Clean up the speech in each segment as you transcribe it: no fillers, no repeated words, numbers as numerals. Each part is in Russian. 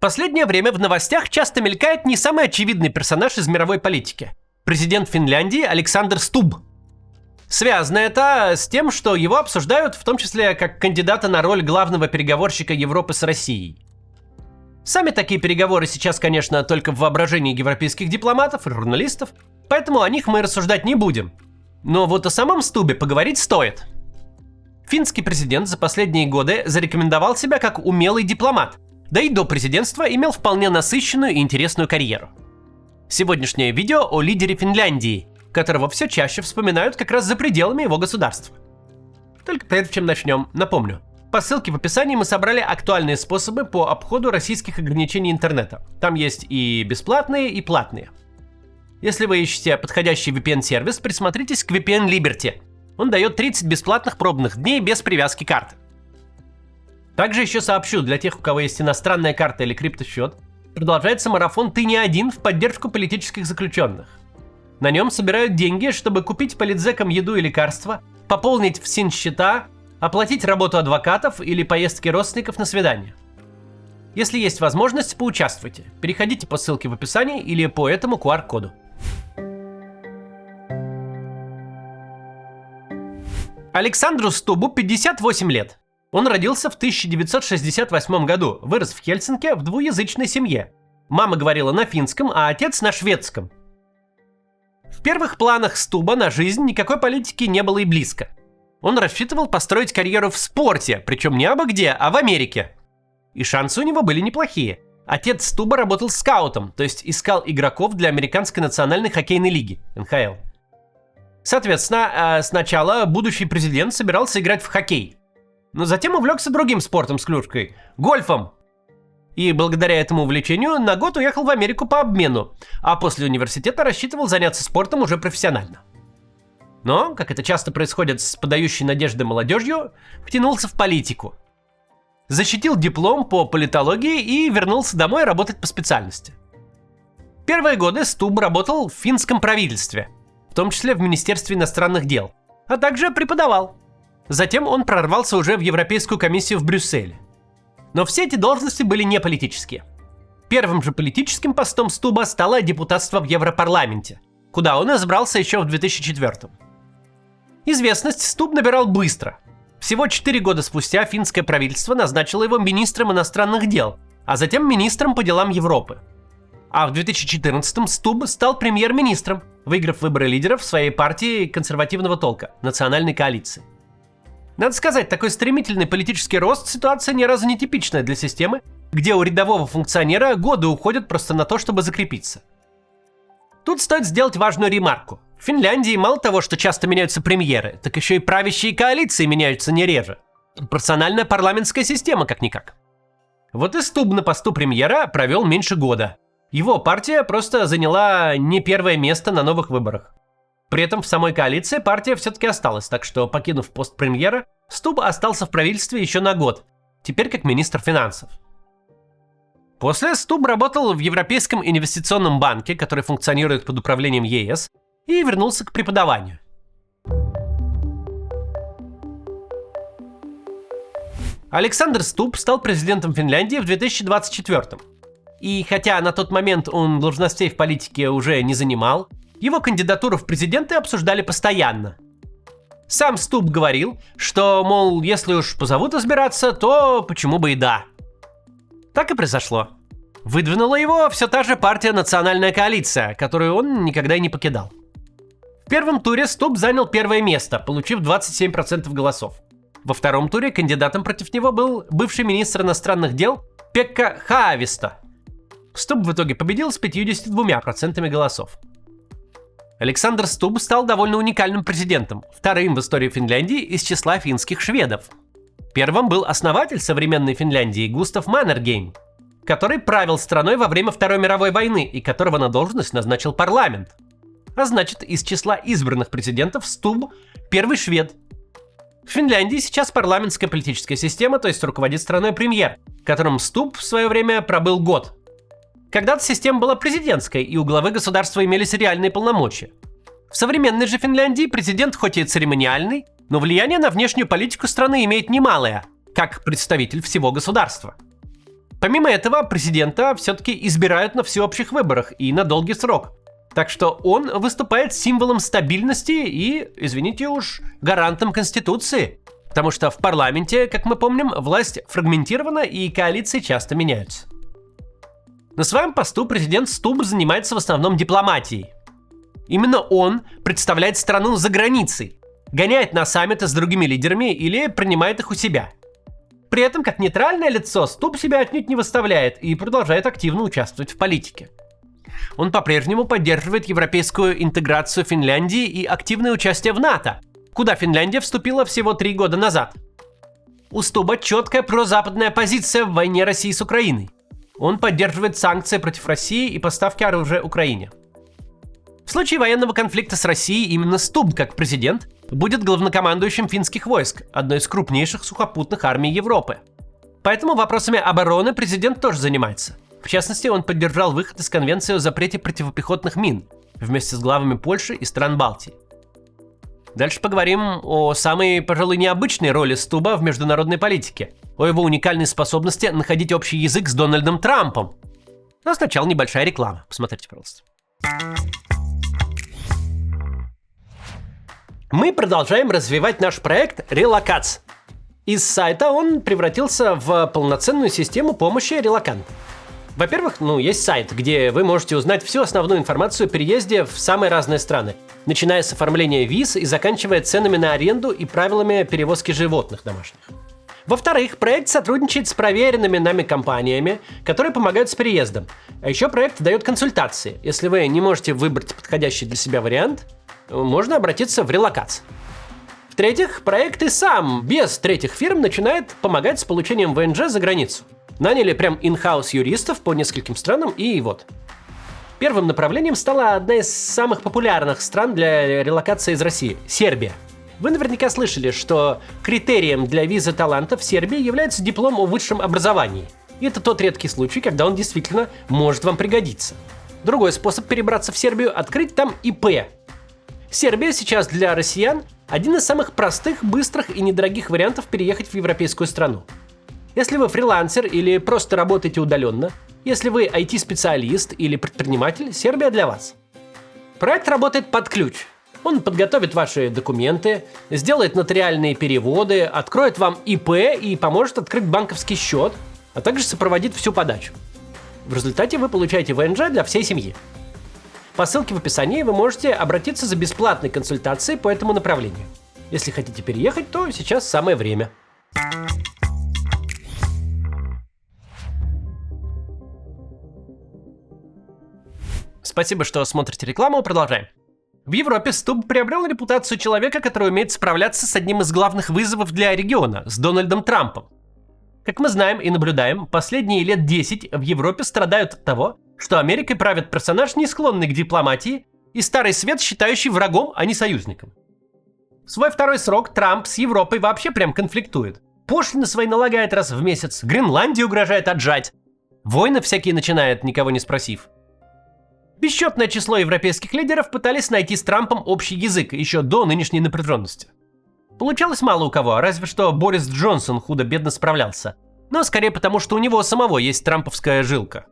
последнее время в новостях часто мелькает не самый очевидный персонаж из мировой политики – президент Финляндии Александр Стуб. Связано это с тем, что его обсуждают в том числе как кандидата на роль главного переговорщика Европы с Россией. Сами такие переговоры сейчас, конечно, только в воображении европейских дипломатов и журналистов, поэтому о них мы рассуждать не будем. Но вот о самом Стубе поговорить стоит. Финский президент за последние годы зарекомендовал себя как умелый дипломат, да и до президентства имел вполне насыщенную и интересную карьеру. Сегодняшнее видео о лидере Финляндии, которого все чаще вспоминают как раз за пределами его государства. Только прежде чем начнем, напомню, по ссылке в описании мы собрали актуальные способы по обходу российских ограничений интернета. Там есть и бесплатные, и платные. Если вы ищете подходящий VPN-сервис, присмотритесь к VPN Liberty. Он дает 30 бесплатных пробных дней без привязки карты. Также еще сообщу, для тех, у кого есть иностранная карта или криптосчет, продолжается марафон «Ты не один» в поддержку политических заключенных. На нем собирают деньги, чтобы купить политзекам еду и лекарства, пополнить ФСИН-счета, оплатить работу адвокатов или поездки родственников на свидание. Если есть возможность, поучаствуйте. Переходите по ссылке в описании или по этому QR-коду. Александру Стубу 58 лет. Он родился в 1968 году, вырос в Хельсинки в двуязычной семье. Мама говорила на финском, а отец на шведском. В первых планах Стуба на жизнь никакой политики не было и близко. Он рассчитывал построить карьеру в спорте, причем не абы где, а в Америке. И шансы у него были неплохие. Отец Стуба работал скаутом, то есть искал игроков для Американской национальной хоккейной лиги, НХЛ. Соответственно, сначала будущий президент собирался играть в хоккей. Но затем увлекся другим спортом с клюшкой – гольфом. И благодаря этому увлечению на год уехал в Америку по обмену, а после университета рассчитывал заняться спортом уже профессионально. Но, как это часто происходит с подающей надежды молодежью, втянулся в политику. Защитил диплом по политологии и вернулся домой работать по специальности. Первые годы Стуб работал в финском правительстве, в том числе в Министерстве иностранных дел, а также преподавал. Затем он прорвался уже в Европейскую комиссию в Брюсселе. Но все эти должности были не политические. Первым же политическим постом Стуба стало депутатство в Европарламенте, куда он избрался еще в 2004. Известность Стуб набирал быстро. Всего 4 года спустя финское правительство назначило его министром иностранных дел, а затем министром по делам Европы. А в 2014-м Стуб стал премьер-министром, выиграв выборы лидеров своей партии консервативного толка – Национальной коалиции. Надо сказать, такой стремительный политический рост – ситуация ни разу не типичная для системы, где у рядового функционера годы уходят просто на то, чтобы закрепиться. Тут стоит сделать важную ремарку. В Финляндии мало того, что часто меняются премьеры, так еще и правящие коалиции меняются не реже. Пропорциональная парламентская система как-никак. Вот и Стуб на посту премьера провел меньше года. Его партия просто заняла не первое место на новых выборах. При этом в самой коалиции партия все-таки осталась, так что, покинув пост премьера, Стуб остался в правительстве еще на год, теперь как министр финансов. После Стуб работал в Европейском инвестиционном банке, который функционирует под управлением ЕС, и вернулся к преподаванию. Александр Стуб стал президентом Финляндии в 2024. И хотя на тот момент он должностей в политике уже не занимал, его кандидатуру в президенты обсуждали постоянно. Сам Стуб говорил, что, мол, если уж позовут избираться, то почему бы и да. Так и произошло. Выдвинула его все та же партия «Национальная коалиция», которую он никогда и не покидал. В первом туре Стуб занял первое место, получив 27% голосов. Во втором туре кандидатом против него был бывший министр иностранных дел Пекка Хааvisto. Стуб в итоге победил с 52% голосов. Александр Стуб стал довольно уникальным президентом, вторым в истории Финляндии из числа финских шведов. Первым был основатель современной Финляндии Густав Маннергейм, который правил страной во время Второй мировой войны и которого на должность назначил парламент. А значит, из числа избранных президентов Стуб – первый швед. В Финляндии сейчас парламентская политическая система, то есть руководит страной премьер, которым Стуб в свое время пробыл год. Когда-то система была президентской, и у главы государства имелись реальные полномочия. В современной же Финляндии президент хоть и церемониальный, но влияние на внешнюю политику страны имеет немалое, как представитель всего государства. Помимо этого, президента все-таки избирают на всеобщих выборах и на долгий срок. Так что он выступает символом стабильности и, извините уж, гарантом Конституции. Потому что в парламенте, как мы помним, власть фрагментирована и коалиции часто меняются. На своем посту президент Стуб занимается в основном дипломатией. Именно он представляет страну за границей, гоняет на саммиты с другими лидерами или принимает их у себя. При этом, как нейтральное лицо, Стуб себя отнюдь не выставляет и продолжает активно участвовать в политике. Он по-прежнему поддерживает европейскую интеграцию Финляндии и активное участие в НАТО, куда Финляндия вступила всего 3 года назад. У Стуба четкая прозападная позиция в войне России с Украиной. Он поддерживает санкции против России и поставки оружия Украине. В случае военного конфликта с Россией именно Стуб, как президент, будет главнокомандующим финских войск, одной из крупнейших сухопутных армий Европы. Поэтому вопросами обороны президент тоже занимается. В частности, он поддержал выход из Конвенции о запрете противопехотных мин вместе с главами Польши и стран Балтии. Дальше поговорим о самой, пожалуй, необычной роли Стуба в международной политике, о его уникальной способности находить общий язык с Дональдом Трампом. Но сначала небольшая реклама. Посмотрите, пожалуйста. Мы продолжаем развивать наш проект «Релокац». Из сайта он превратился в полноценную систему помощи релокантам. Во-первых, есть сайт, где вы можете узнать всю основную информацию о переезде в самые разные страны, начиная с оформления виз и заканчивая ценами на аренду и правилами перевозки животных домашних. Во-вторых, проект сотрудничает с проверенными нами компаниями, которые помогают с переездом. А еще проект дает консультации. Если вы не можете выбрать подходящий для себя вариант, можно обратиться в релокац. В-третьих, проект и сам, без третьих фирм, начинает помогать с получением ВНЖ за границу. Наняли прям in-house юристов по нескольким странам, и вот. Первым направлением стала одна из самых популярных стран для релокации из России – Сербия. Вы наверняка слышали, что критерием для визы таланта в Сербии является диплом о высшем образовании. И это тот редкий случай, когда он действительно может вам пригодиться. Другой способ перебраться в Сербию – открыть там ИП. Сербия сейчас для россиян один из самых простых, быстрых и недорогих вариантов переехать в европейскую страну. Если вы фрилансер или просто работаете удаленно, если вы IT-специалист или предприниматель, Сербия для вас. Проект работает под ключ. Он подготовит ваши документы, сделает нотариальные переводы, откроет вам ИП и поможет открыть банковский счет, а также сопроводит всю подачу. В результате вы получаете ВНЖ для всей семьи. По ссылке в описании вы можете обратиться за бесплатной консультацией по этому направлению. Если хотите переехать, то сейчас самое время. Спасибо, что смотрите рекламу. Продолжаем. В Европе Стуб приобрел репутацию человека, который умеет справляться с одним из главных вызовов для региона – с Дональдом Трампом. Как мы знаем и наблюдаем, последние лет 10 в Европе страдают от того, что Америкой правит персонаж, не склонный к дипломатии, и Старый Свет, считающий врагом, а не союзником. В свой второй срок Трамп с Европой вообще прям конфликтует. Пошлины свои налагает раз в месяц, Гренландии угрожает отжать. Войны всякие начинает, никого не спросив. Бесчетное число европейских лидеров пытались найти с Трампом общий язык еще до нынешней напряженности. Получалось мало у кого, разве что Борис Джонсон худо-бедно справлялся. Но скорее потому, что у него самого есть трамповская жилка.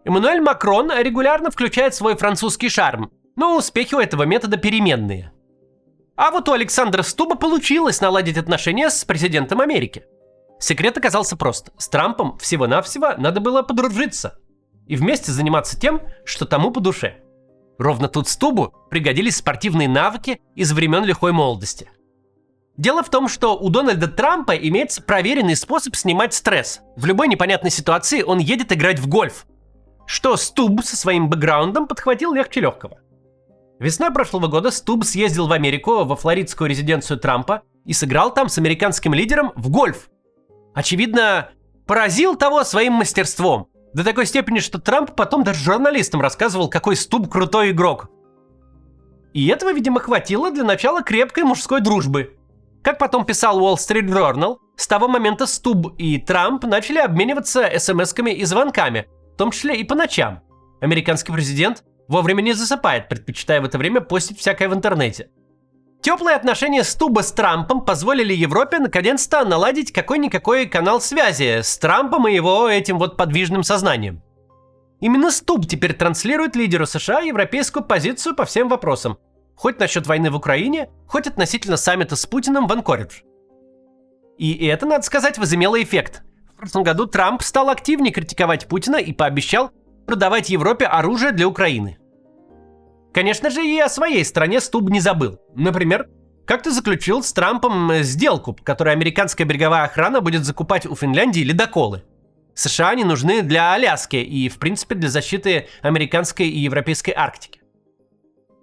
Эммануэль Макрон регулярно включает свой французский шарм, но успехи у этого метода переменные. А вот у Александра Стуба получилось наладить отношения с президентом Америки. Секрет оказался прост. С Трампом всего-навсего надо было подружиться. И вместе заниматься тем, что тому по душе. Ровно тут Стубу пригодились спортивные навыки из времен лихой молодости. Дело в том, что у Дональда Трампа имеется проверенный способ снимать стресс. В любой непонятной ситуации он едет играть в гольф. Что Стуб со своим бэкграундом подхватил легче легкого. Весной прошлого года Стуб съездил в Америку, во флоридскую резиденцию Трампа, и сыграл там с американским лидером в гольф. Очевидно, поразил того своим мастерством. До такой степени, что Трамп потом даже журналистам рассказывал, какой Стуб крутой игрок. И этого, видимо, хватило для начала крепкой мужской дружбы. Как потом писал Wall Street Journal, с того момента Стуб и Трамп начали обмениваться смс-ками и звонками, в том числе и по ночам. Американский президент вовремя не засыпает, предпочитая в это время постить всякое в интернете. Теплые отношения Стуба с Трампом позволили Европе наконец-то наладить какой-никакой канал связи с Трампом и его этим вот подвижным сознанием. Именно Стуб теперь транслирует лидеру США европейскую позицию по всем вопросам. Хоть насчет войны в Украине, хоть относительно саммита с Путиным в Анкоридж. И это, надо сказать, возымело эффект. В прошлом году Трамп стал активнее критиковать Путина и пообещал продавать Европе оружие для Украины. Конечно же, и о своей стране Стуб не забыл. Например, как-то заключил с Трампом сделку, по которой американская береговая охрана будет закупать у Финляндии ледоколы. США они нужны для Аляски и, в принципе, для защиты американской и европейской Арктики.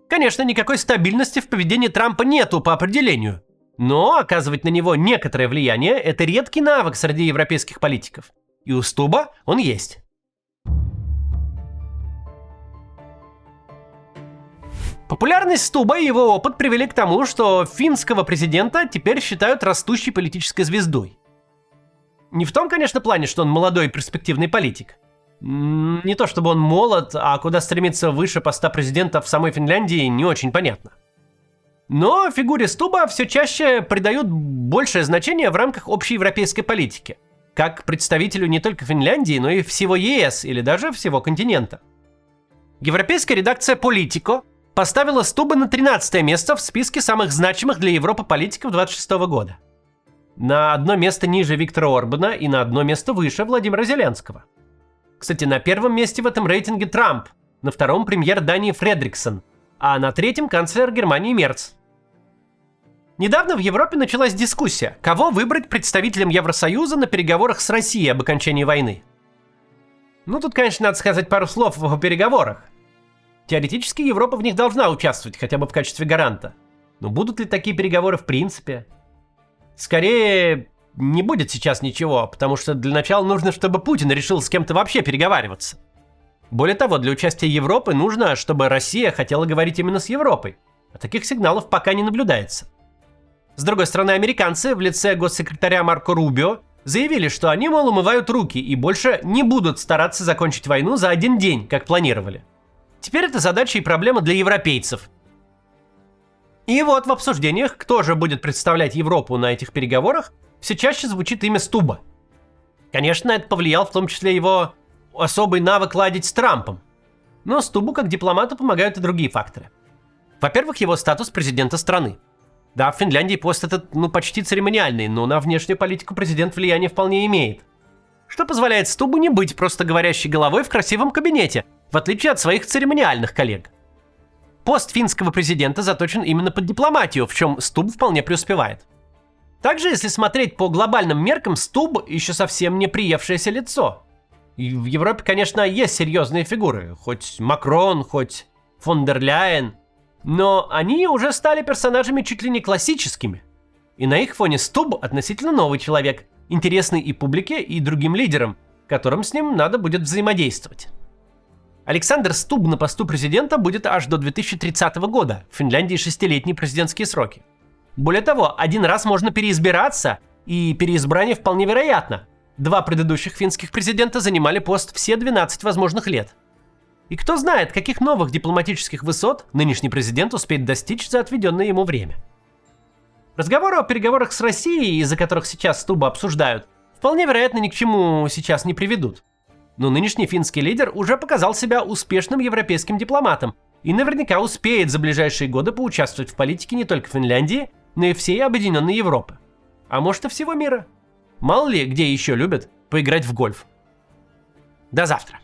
Конечно, никакой стабильности в поведении Трампа нету по определению, но оказывать на него некоторое влияние – это редкий навык среди европейских политиков. И у Стуба он есть. Популярность Стуба и его опыт привели к тому, что финского президента теперь считают растущей политической звездой. Не в том, конечно, плане, что он молодой и перспективный политик. Не то чтобы он молод, а куда стремиться выше поста президента в самой Финляндии, не очень понятно. Но фигуре Стуба все чаще придают большее значение в рамках общеевропейской политики, как представителю не только Финляндии, но и всего ЕС или даже всего континента. Европейская редакция Politico поставила Стуба на 13 место в списке самых значимых для Европы политиков 26 года. На одно место ниже Виктора Орбана и на одно место выше Владимира Зеленского. Кстати, на первом месте в этом рейтинге Трамп, на втором премьер Дании Фредриксон, а на третьем канцлер Германии Мерц. Недавно в Европе началась дискуссия, кого выбрать представителем Евросоюза на переговорах с Россией об окончании войны. Ну, тут, конечно, надо сказать пару слов о переговорах. Теоретически Европа в них должна участвовать, хотя бы в качестве гаранта. Но будут ли такие переговоры в принципе? Скорее, не будет сейчас ничего, потому что для начала нужно, чтобы Путин решил с кем-то вообще переговариваться. Более того, для участия Европы нужно, чтобы Россия хотела говорить именно с Европой. А таких сигналов пока не наблюдается. С другой стороны, американцы в лице госсекретаря Марко Рубио заявили, что они, мол, умывают руки и больше не будут стараться закончить войну за один день, как планировали. Теперь это задача и проблема для европейцев. И вот в обсуждениях, кто же будет представлять Европу на этих переговорах, все чаще звучит имя Стуба. Конечно, это повлиял в том числе его особый навык ладить с Трампом. Но Стубу как дипломату помогают и другие факторы. Во-первых, его статус президента страны. Да, в Финляндии пост этот, почти церемониальный, но на внешнюю политику президент влияние вполне имеет. Что позволяет Стубу не быть просто говорящей головой в красивом кабинете, в отличие от своих церемониальных коллег. Пост финского президента заточен именно под дипломатию, в чем Стуб вполне преуспевает. Также, если смотреть по глобальным меркам, Стуб еще совсем не приевшееся лицо. И в Европе, конечно, есть серьезные фигуры, хоть Макрон, хоть фон дер Ляйен, но они уже стали персонажами чуть ли не классическими. И на их фоне Стуб относительно новый человек, интересный и публике, и другим лидерам, которым с ним надо будет взаимодействовать. Александр Стуб на посту президента будет аж до 2030 года, в Финляндии 6-летние президентские сроки. Более того, один раз можно переизбираться, и переизбрание вполне вероятно. 2 предыдущих финских президента занимали пост все 12 возможных лет. И кто знает, каких новых дипломатических высот нынешний президент успеет достичь за отведенное ему время. Разговоры о переговорах с Россией, из-за которых сейчас Стуба обсуждают, вполне вероятно ни к чему сейчас не приведут. Но нынешний финский лидер уже показал себя успешным европейским дипломатом и наверняка успеет за ближайшие годы поучаствовать в политике не только Финляндии, но и всей объединенной Европы. А может и всего мира. Мало ли, где еще любят поиграть в гольф. До завтра.